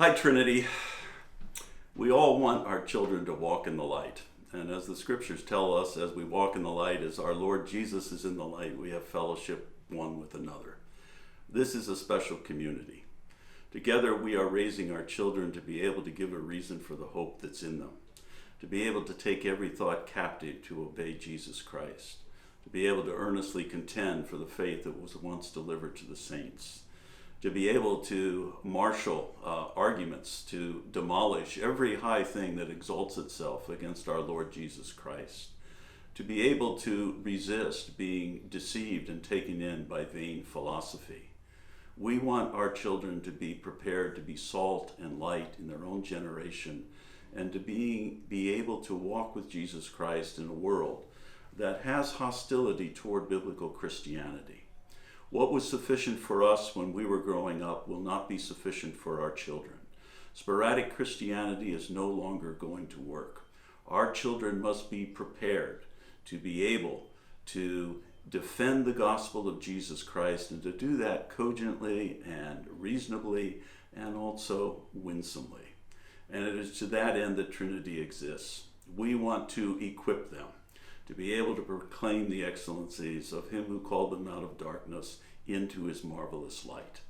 Hi, Trinity. We all want our children to walk in the light. And as the scriptures tell us, as we walk in the light, as our Lord Jesus is in the light, we have fellowship one with another. This is a special community. Together, we are raising our children to be able to give a reason for the hope that's in them, to be able to take every thought captive to obey Jesus Christ, to be able to earnestly contend for the faith that was once delivered to the saints, to be able to marshal arguments, to demolish every high thing that exalts itself against our Lord Jesus Christ, to be able to resist being deceived and taken in by vain philosophy. We want our children to be prepared to be salt and light in their own generation and to be able to walk with Jesus Christ in a world that has hostility toward biblical Christianity. What was sufficient for us when we were growing up will not be sufficient for our children. Sporadic Christianity is no longer going to work. Our children must be prepared to be able to defend the gospel of Jesus Christ and to do that cogently and reasonably and also winsomely. And it is to that end that Trinity exists. We want to equip them to be able to proclaim the excellencies of him who called them out of darkness into his marvelous light.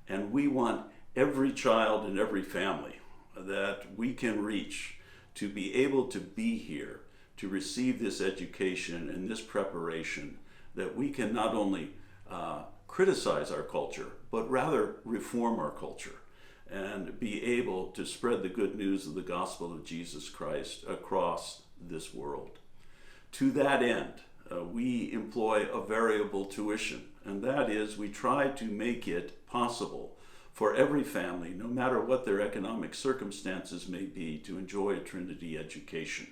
And we want every child and every family that we can reach to be able to be here, to receive this education and this preparation, that we can not only criticize our culture, but rather reform our culture and be able to spread the good news of the gospel of Jesus Christ across this world. To that end, we employ a variable tuition, and that is we try to make it possible for every family, no matter what their economic circumstances may be, to enjoy a Trinity education.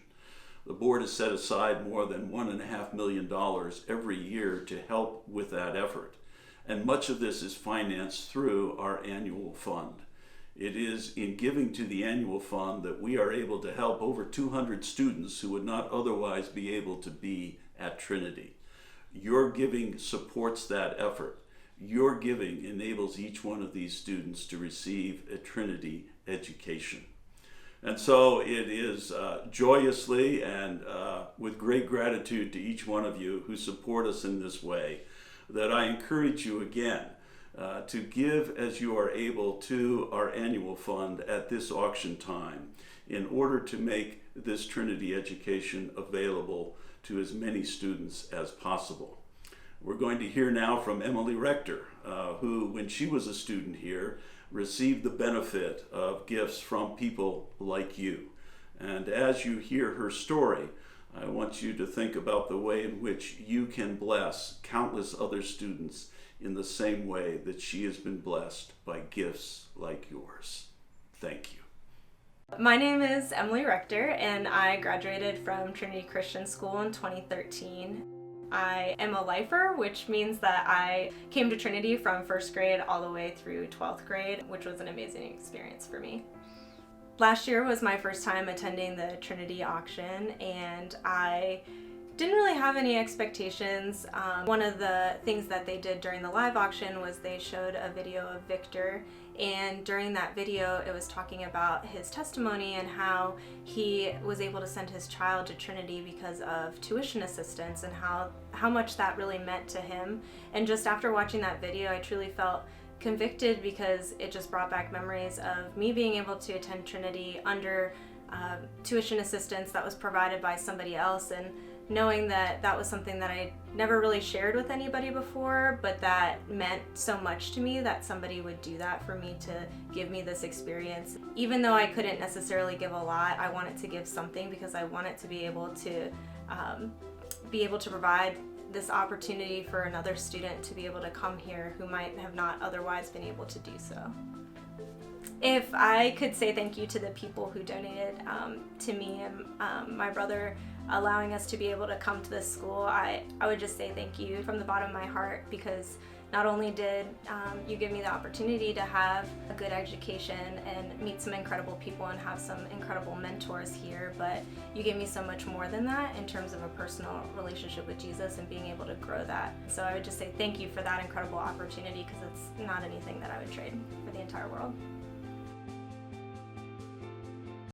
The board has set aside more than $1.5 million every year to help with that effort, and much of this is financed through our annual fund. It is in giving to the annual fund that we are able to help over 200 students who would not otherwise be able to be at Trinity. Your giving supports that effort. Your giving enables each one of these students to receive a Trinity education. And so it is joyously and with great gratitude to each one of you who support us in this way that I encourage you again to give as you are able to our annual fund at this auction time in order to make this Trinity education available to as many students as possible. We're going to hear now from Emily Rector, who, when she was a student here, received the benefit of gifts from people like you. And as you hear her story, I want you to think about the way in which you can bless countless other students in the same way that she has been blessed by gifts like yours. Thank you. My name is Emily Rector, and I graduated from Trinity Christian School in 2013. I am a lifer, which means that I came to Trinity from first grade all the way through 12th grade, which was an amazing experience for me. Last year was my first time attending the Trinity auction, and I didn't really have any expectations. One of the things that they did during the live auction was they showed a video of Victor, and during that video it was talking about his testimony and how he was able to send his child to Trinity because of tuition assistance and how much that really meant to him. And just after watching that video, I truly felt convicted because it just brought back memories of me being able to attend Trinity under tuition assistance that was provided by somebody else, and knowing that that was something that I never really shared with anybody before, but that meant so much to me that somebody would do that for me to give me this experience. Even though I couldn't necessarily give a lot, I wanted to give something because I wanted to be able to provide this opportunity for another student to be able to come here who might have not otherwise been able to do so. If I could say thank you to the people who donated to me and my brother allowing us to be able to come to this school, I would just say thank you from the bottom of my heart, because not only did you give me the opportunity to have a good education and meet some incredible people and have some incredible mentors here, but you gave me so much more than that in terms of a personal relationship with Jesus and being able to grow that. So I would just say thank you for that incredible opportunity, because it's not anything that I would trade for the entire world.